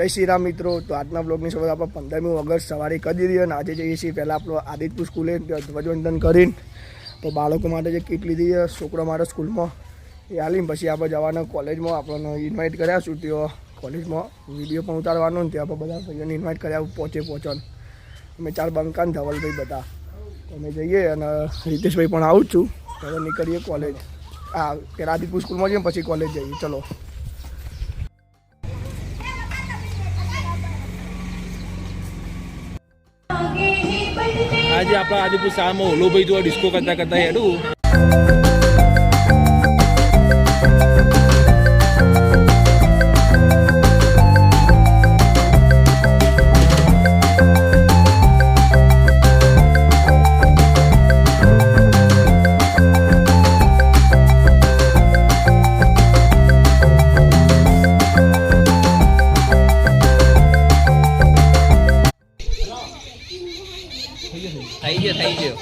જય શ્રી રામ મિત્રો। તો આજના બ્લોગની શરૂઆત આપણે 15મી ઓગસ્ટ સવારે કરી દીધી અને આજે જઈએ છીએ પહેલાં આપણો આદિત્યપુર સ્કૂલે ધ્વજવંદન કરીને તો બાળકો માટે જે કીટ લીધી છે છોકરા માટે સ્કૂલમાં એ હાલીને પછી આપણે જવાના કોલેજમાં આપણને ઇન્વાઇટ કર્યા છું ત્યાં કોલેજમાં વિડીયો પણ ઉતારવાનો ને ત્યાં આપણે બધા ભાઈઓને ઇન્વાઇટ કર્યા પહોંચવાનું અમે 4 બંકાન ધવલભાઈ બધા અમે જઈએ અને રિતેશભાઈ પણ આવું જ છું હવે નીકળીએ કોલેજ પહેલાં આદિત્યપુર સ્કૂલમાં જઈએ પછી કોલેજ જઈએ ચલો। આજે આપણા આદિપુર શાળામાં ઓલો ભાઈ જો ડિસ્કો કરતા કરતા હેડું થઈ ગયો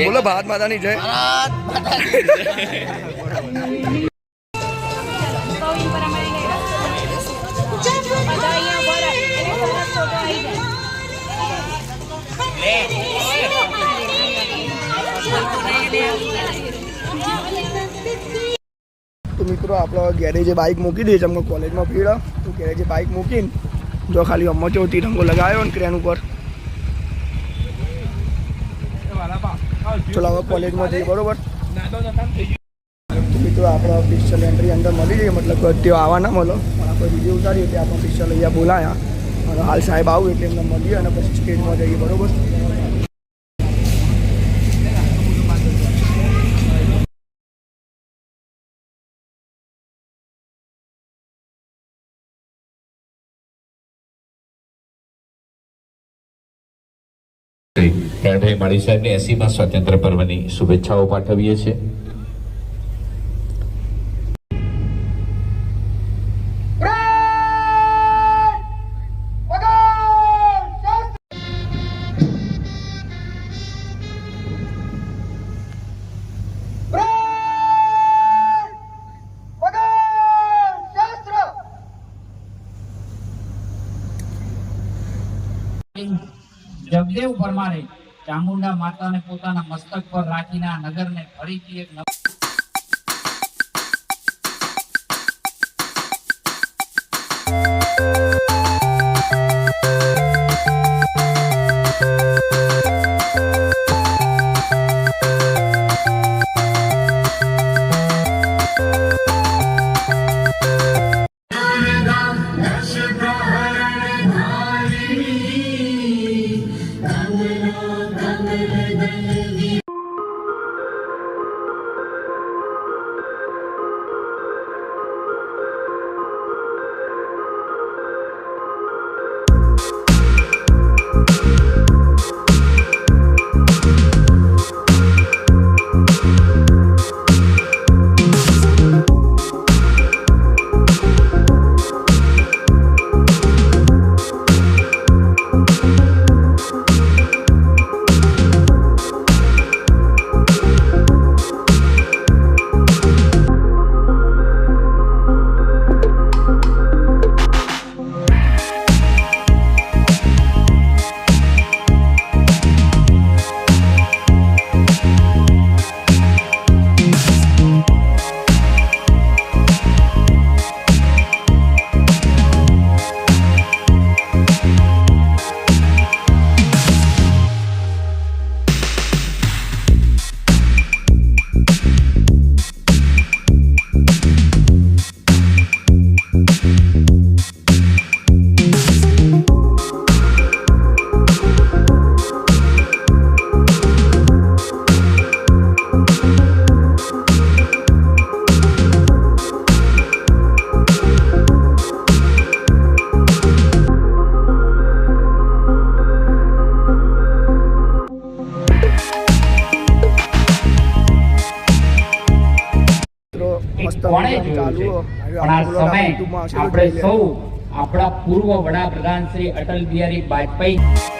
बोलो भारत माता ની જય। तो मित्रों આપણે ગેરેજે બાઇક મૂકી દઈએ અમે કોલેજમાં ભીડ તો ગેરેજે બાઇક મૂકીને જો ખાલી અમ્મો ચો તિરંગો લગાવ્યો ને ક્રેન ઉપર ચલો હવે કોલેજમાં જઈએ બરોબર। મિત્રો આપણે પિસ્ટલ એન્ટ્રી અંદર મળી જઈએ મતલબ ત્યાં આવવા ના મળો પણ આપણે વિડીયો ઉતારીએ ત્યાં આપણે પિસ્ટલ અહીંયા બોલાયા અને હાલ સાહેબ આવું એટલે એમને મળીએ અને પછી સ્ટેજમાં જઈએ બરોબર। માળી સાહેબને 80મા સ્વાતંત્ર્ય પર્વની શુભેચ્છાઓ પાઠવીએ છીએ। જગદેવ પરમારે ચામુંડા માતાને પોતાના મસ્તક પર રાખીને આ નગરને ફરીથી એક કોણે જોયું છે, પણ આ સમય આપણે સૌ આપણા પૂર્વ વડાપ્રધાન શ્રી અટલ બિહારી વાજપેયી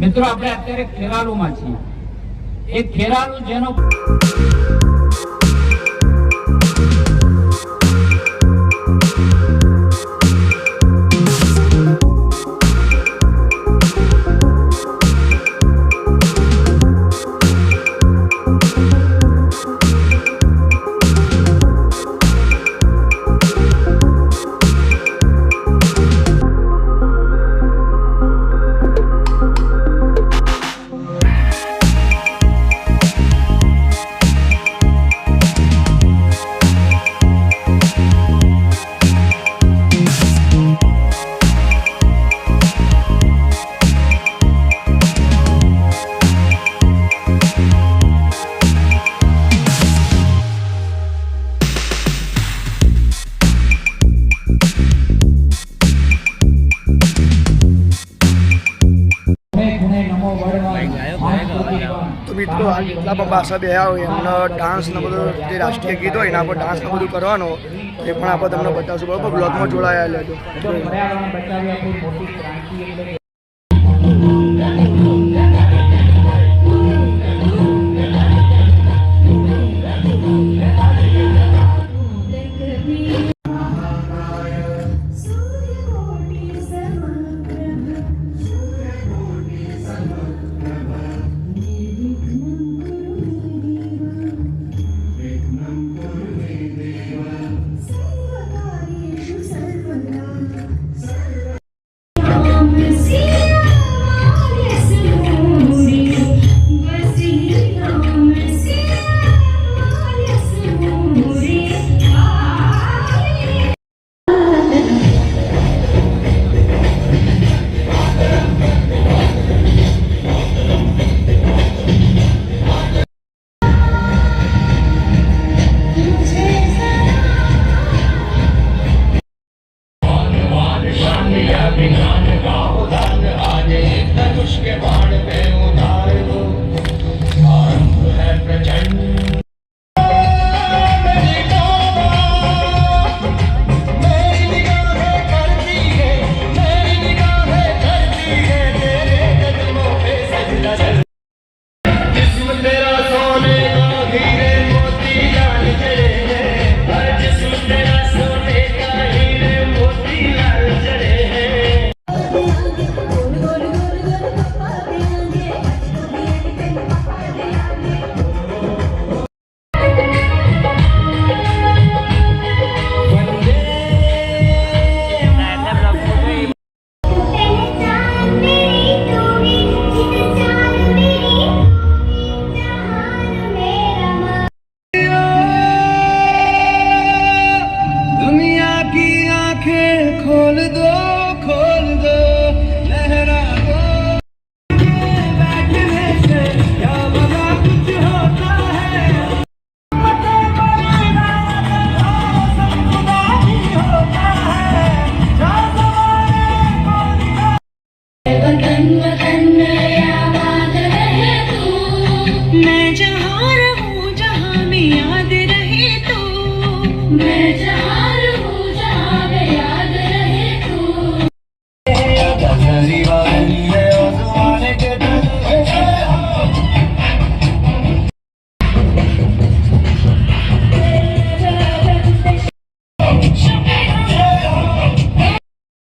મિત્રો આપણે અત્યારે ખેરાલુમાં છીએ. એક ખેરાલુ જેનો તો મિત્રો આ જેટલા પણ ભાષા બેહ્યા હોય એમને ડાન્સ ને બધું જે રાષ્ટ્રીય ગીત હોય એના પર ડાન્સ ને બધું કરવાનું એ પણ આપણે તમને બતાવશું. બરાબર, બ્લોગમાં જોડાયા લેજો. પર્યાવરણ બચાવી આપણી મોટી ક્રાંતિ એટલે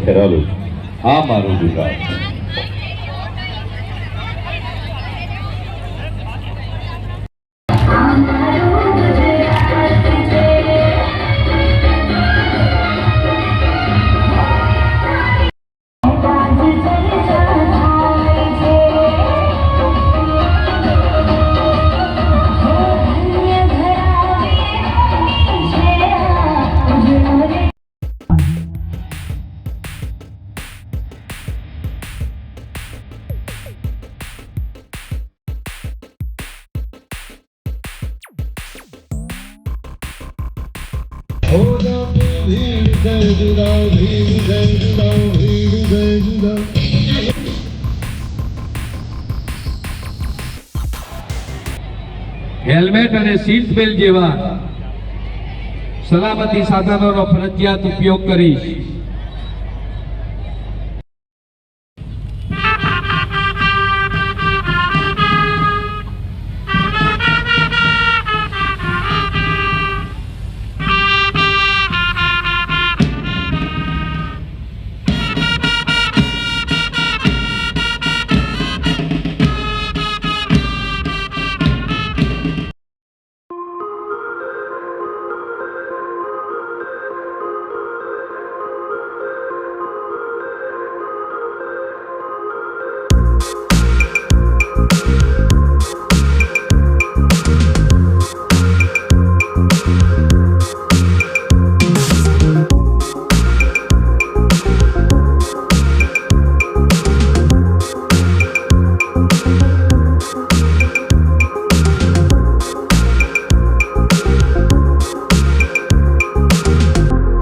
ખેરાલુ આ મારું ગુજરાત. હેલ્મેટ અને સીટ બેલ્ટ જેવા સલામતી સાધનોનો ફરજિયાત ઉપયોગ કરી